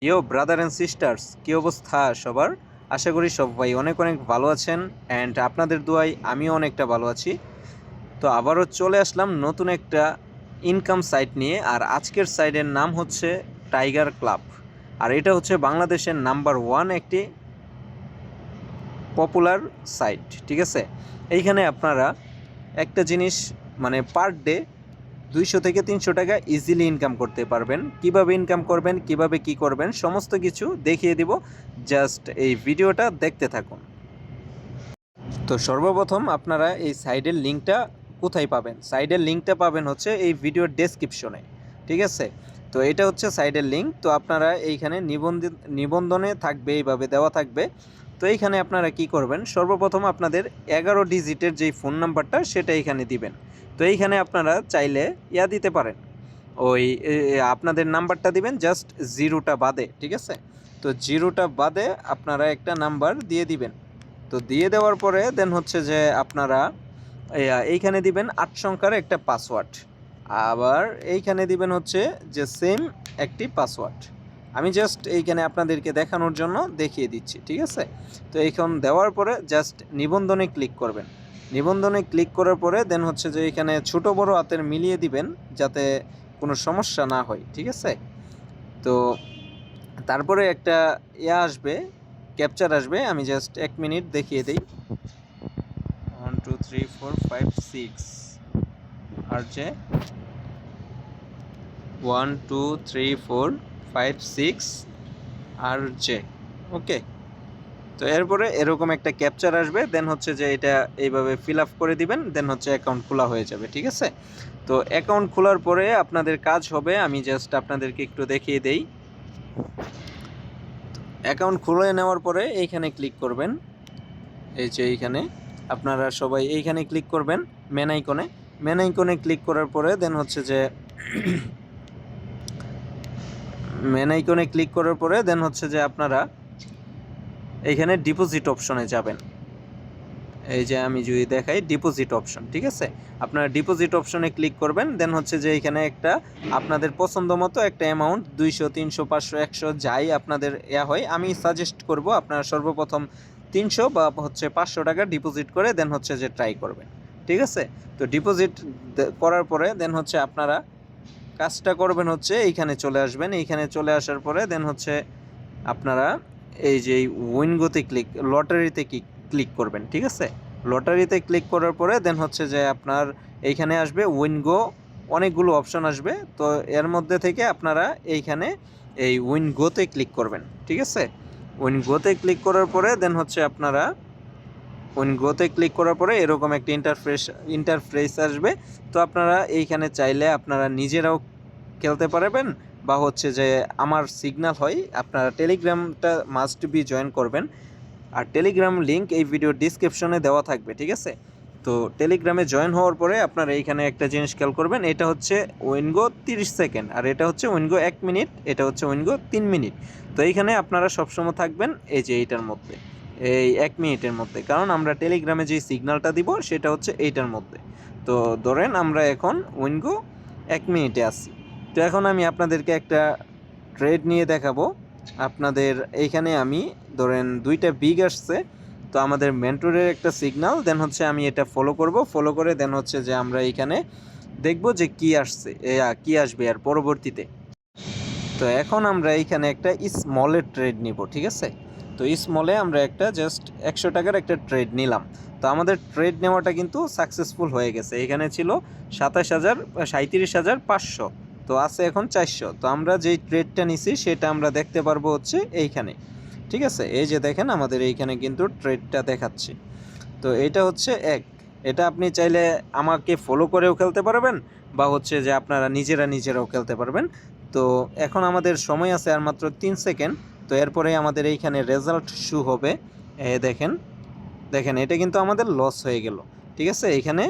Yo brother and sisters, কী অবস্থা সবার? আশা করি সবাই অনেক অনেক ভালো আছেন অ্যান্ড আপনাদের দোয়ায় আমিও অনেকটা ভালো আছি। তো আবারও চলে আসলাম নতুন একটা ইনকাম সাইট নিয়ে, আর আজকের সাইটের নাম হচ্ছে টাইগার ক্লাব। আর এটা হচ্ছে বাংলাদেশের নাম্বার 1 একটি পপুলার সাইট, ঠিক আছে? এইখানে আপনারা একটা জিনিস মানে পার ডে 200 থেকে 300 টাকা ইজিলি ইনকাম করতে পারবেন। কিভাবে ইনকাম করবেন, কিভাবে কি করবেন, সমস্ত কিছু দেখিয়ে দিব। জাস্ট এই ভিডিওটা দেখতে থাকুন। তো সর্বপ্রথম আপনারা এই সাইডের লিঙ্কটা কোথায় পাবেন? সাইডের লিঙ্কটা পাবেন হচ্ছে এই ভিডিওর ডেসক্রিপশনে, ঠিক আছে? তো এটা হচ্ছে সাইডের লিঙ্ক। তো আপনারা এইখানে নিবন্ধনে থাকবে, এইভাবে দেওয়া থাকবে। তো এইখানে আপনারা কি করবেন, সর্বপ্রথম আপনাদের 11 ডিজিটের যেই ফোন নাম্বারটা সেটা এইখানে দিবেন। তো এইখানে আপনারা চাইলে দিতে পারেন, ওই আপনাদের নাম্বারটা দিবেন জাস্ট জিরোটা বাদে, ঠিক আছে? তো জিরোটা বাদে আপনারা একটা নাম্বার দিয়ে দিবেন। তো দিয়ে দেওয়ার পরে দেন হচ্ছে যে আপনারা এইখানে দিবেন 8 সংখ্যার একটা পাসওয়ার্ড, আবার এইখানে দিবেন হচ্ছে যে সেম একটি পাসওয়ার্ড। আমি জাস্ট এইখানে আপনাদেরকে দেখানোর জন্য দেখিয়ে দিচ্ছি, ঠিক আছে? তো এইখান দেওয়ার পরে জাস্ট নিবন্ধনে ক্লিক করবেন। নিবন্ধনে ক্লিক করার পরে দেন হচ্ছে যে এখানে ছোট বড় হাতের মিলিয়ে দিবেন যাতে কোনো সমস্যা না হয়, ঠিক আছে? তো তারপরে একটা আসবে, ক্যাপচার আসবে। আমি জাস্ট 1 মিনিট দেখিয়ে দিই। 1 2 3 4 5 6 আর যে 1 2 3 4 5 6 আর যে ওকে। তো এরপরে এরকম একটা ক্যাপচার আসবে, দেন হচ্ছে যে এটা এইভাবে ফিল আপ করে দিবেন, দেন হচ্ছে অ্যাকাউন্ট খোলা হয়ে যাবে, ঠিক আছে? তো অ্যাকাউন্ট খোলার পরে আপনাদের কাজ হবে, আমি জাস্ট আপনাদেরকে একটু দেখিয়ে দেই। অ্যাকাউন্ট খুলে নেওয়ার পরে এইখানে ক্লিক করবেন। এই যে এইখানে আপনারা সবাই এইখানে ক্লিক করবেন মেন আইকনে। মেন আইকনে ক্লিক করার পরে দেন হচ্ছে যে মেন আইকনে ক্লিক করার পরে দেন হচ্ছে যে আপনারা এইখানে ডিপোজিট অপশনে যাবেন। এই যে আমি যদি দেখাই ডিপোজিট অপশন, ঠিক আছে? আপনারা ডিপোজিট অপশনে ক্লিক করবেন, দেন হচ্ছে যে এখানে একটা আপনাদের পছন্দ মতো একটা অ্যামাউন্ট 200 300 500 100 যাই আপনাদের হয়, আমি সাজেস্ট করব আপনারা সর্বপ্রথম 300 বা হচ্ছে 500 টাকা ডিপোজিট করে দেন হচ্ছে যে ট্রাই করবেন, ঠিক আছে? তো ডিপোজিট করার পরে দেন হচ্ছে আপনারা কাজটা করবেন হচ্ছে এইখানে চলে আসবেন। এইখানে চলে আসার পরে দেন হচ্ছে আপনারা এই যে উইনগোতে লটারিতে ক্লিক করবেন, ঠিক আছে? লটারিতে ক্লিক করার পরে দেন হচ্ছে যে আপনার এইখানে আসবে উইনগো, অনেকগুলো অপশন আসবে। তো এর মধ্যে থেকে আপনারা এইখানে এই উইনগোতে ক্লিক করবেন, ঠিক আছে? উইনগোতে ক্লিক করার পরে দেন হচ্ছে আপনারা উইনগোতে ক্লিক করার পরে এরকম একটা ইন্টারফেস আসবে। তো আপনারা এইখানে চাইলে আপনারা নিজেরাও খেলতে পারবেন, বা হচ্ছে যে আমার সিগন্যাল হয়, আপনারা টেলিগ্রামটা মাস্ট বি জয়েন করবেন। আর টেলিগ্রাম লিঙ্ক এই ভিডিও ডিসক্রিপশনে দেওয়া থাকবে, ঠিক আছে? তো টেলিগ্রামে জয়েন হওয়ার পরে আপনারা এইখানে একটা জিনিস খেয়াল করবেন, এটা হচ্ছে উইনগো 30 সেকেন্ড, আর এটা হচ্ছে উইনগো 1 মিনিট, এটা হচ্ছে উইনগো 3 মিনিট। তো এইখানে আপনারা সবসময় থাকবেন এই যে এইটার মধ্যে, এই 1 মিনিটের মধ্যে, কারণ আমরা টেলিগ্রামে যে সিগন্যালটা দিব সেটা হচ্ছে এইটার মধ্যে। তো ধরেন আমরা এখন উইনগো 1 মিনিটে আসি। তো এখন আমি আপনাদেরকে একটা ট্রেড নিয়ে দেখাবো আপনাদের। এইখানে আমি ধরেন 2টা বিগ আসছে, তো আমাদের মেন্টরের একটা সিগন্যাল, দেন হচ্ছে আমি এটা ফলো করব, ফলো করে দেন হচ্ছে যে আমরা এইখানে দেখব যে কি আসছে, কি আসবে আর পরবর্তীতে। তো এখন আমরা এইখানে একটা স্মলের ট্রেড নিব, ঠিক আছে? তো স্মলে আমরা একটা জাস্ট 100 টাকার একটা ট্রেড নিলাম। তো আমাদের ট্রেড নেওয়াটা কিন্তু সাকসেসফুল হয়ে গেছে। এখানে ছিল 37,500, তো আছে এখন 400। তো আমরা যেই ট্রেডটা নিছি সেটা আমরা দেখতে পারবো হচ্ছে এইখানে, ঠিক আছে? এই যে দেখেন আমাদের এইখানে কিন্তু ট্রেডটা দেখাচ্ছে। তো এটা হচ্ছে এটা আপনি চাইলে আমাকে ফলো করেও খেলতে পারবেন, বা হচ্ছে যে আপনারা নিজেরাও খেলতে পারবেন। তো এখন আমাদের সময় আছে আর মাত্র 3 সেকেন্ড। তো এরপরে আমাদের এইখানে রেজাল্ট শো হবে। দেখেন দেখেন এটা কিন্তু আমাদের লস হয়ে গেল, ঠিক আছে? এখানে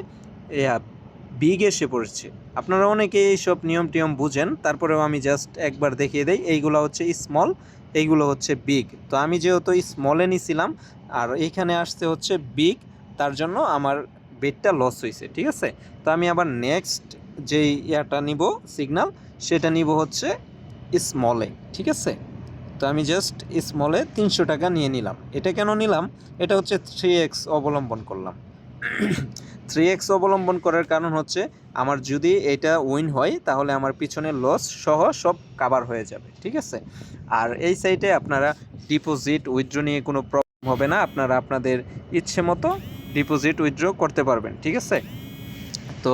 বিগ এসে পড়েছে। আপনারা অনেকে এইসব নিয়ম টিয়ম বুঝেন, তারপরেও আমি জাস্ট একবার দেখিয়ে দেই। এইগুলো হচ্ছে স্মল, এইগুলো হচ্ছে বিগ। তো আমি যেহেতু স্মলে নিছিলাম আর এইখানে আসছে হচ্ছে বিগ, তার জন্য আমার বেটটা লস হয়েছে, ঠিক আছে? তো আমি আবার নেক্সট যেই নিব সিগন্যাল, সেটা নিব হচ্ছে স্মলে, ঠিক আছে? তো আমি জাস্ট স্মলে 300 টাকা নিয়ে নিলাম। এটা কেন নিলাম? এটা হচ্ছে 3x অবলম্বন করলাম। 3x অবলম্বন করার কারণ হচ্ছে আমার যদি এটা উইন হয় তাহলে আমার পিছনে লস সহ সব কাভার হয়ে যাবে, ঠিক আছে? আর এই সাইটে আপনারা ডিপোজিট উইথড্র নিয়ে কোনো প্রবলেম হবে না, আপনারা আপনাদের ইচ্ছে মতো ডিপোজিট উইথড্র করতে পারবেন, ঠিক আছে? তো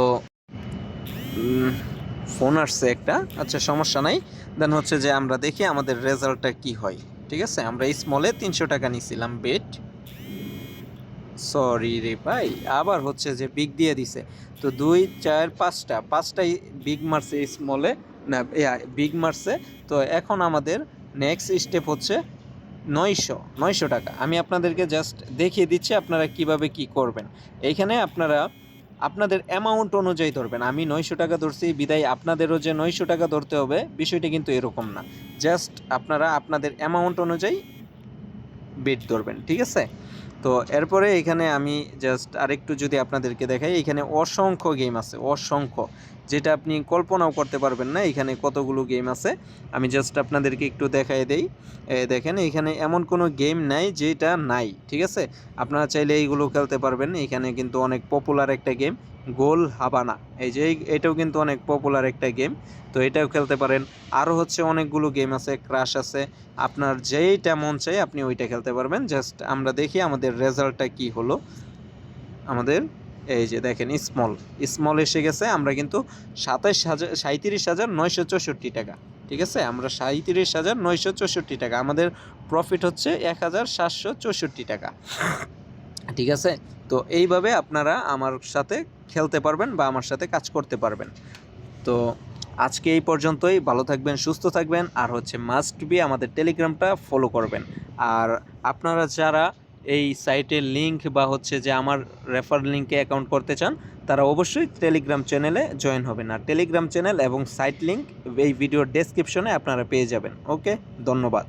ফোন আসছে একটা, আচ্ছা সমস্যা নাই। দেন হচ্ছে যে আমরা দেখি আমাদের রেজাল্টটা কি হয়, ঠিক আছে? আমরা স্মলে 300 টাকা নিয়েছিলাম বেট। সরি রে ভাই, আবার হচ্ছে যে বিগ দিয়ে দিছে। তো 2 4 5টাই বিগ মারছে স্মলে, না বিগ মারছে। তো এখন আমাদের নেক্সট স্টেপ হচ্ছে 900 টাকা। আমি আপনাদেরকে জাস্ট দেখিয়ে দিচ্ছি আপনারা কিভাবে কি করবেন। এইখানে আপনারা আপনাদের অ্যামাউন্ট অনুযায়ী ধরবেন। আমি 900 টাকা ধরছি বিদায় আপনাদেরও যে 900 টাকা ধরতে হবে বিষয়টা কিন্তু এরকম না। জাস্ট আপনারা আপনাদের অ্যামাউন্ট অনুযায়ী বেট ধরবেন, ঠিক আছে? তো এরপরে এখানে আমি জাস্ট আরেকটু যদি আপনাদেরকে দেখাই, এখানে অসংখ্য গেম আছে, অসংখ্য, যেটা আপনি কল্পনাও করতে পারবেন না এখানে কতগুলো গেম আছে। আমি জাস্ট আপনাদেরকে একটু দেখাই দেই। দেখেন এখানে এমন কোনো গেম নাই যেটা নাই, ঠিক আছে? আপনারা চাইলে এইগুলো খেলতে পারবেন। এখানে কিন্তু অনেক পপুলার একটা গেম গোল হাবানা, এই যে এটাও কিন্তু অনেক পপুলার একটা গেম, তো এটাও খেলতে পারেন। আরও হচ্ছে অনেকগুলো গেম আছে, ক্রাশ আছে, আপনার যেইটা মন চাই আপনি ওইটা খেলতে পারবেন। জাস্ট আমরা দেখি আমাদের রেজাল্টটা কি হলো। আমাদের এই যে দেখেন স্মল এসে গেছে। আমরা কিন্তু 37,964 টাকা, ঠিক আছে? আমরা 37,964 টাকা, আমাদের প্রফিট হচ্ছে 1,764 টাকা, ঠিক আছে? তো এইভাবে আপনারা আমার সাথে খেলতে পারবেন বা আমার সাথে কাজ করতে পারবেন। তো আজকে এই পর্যন্তই। ভালো থাকবেন, সুস্থ থাকবেন, আর হচ্ছে মাস্ট বি আমাদের টেলিগ্রামটা ফলো করবেন। আর আপনারা যারা এই সাইটের লিঙ্ক বা হচ্ছে যে আমার রেফার লিঙ্কে অ্যাকাউন্ট করতে চান তারা অবশ্যই টেলিগ্রাম চ্যানেলে জয়েন হবেন। আর টেলিগ্রাম চ্যানেল এবং সাইট লিঙ্ক এই ভিডিওর ডেসক্রিপশনে আপনারা পেয়ে যাবেন। ওকে, ধন্যবাদ।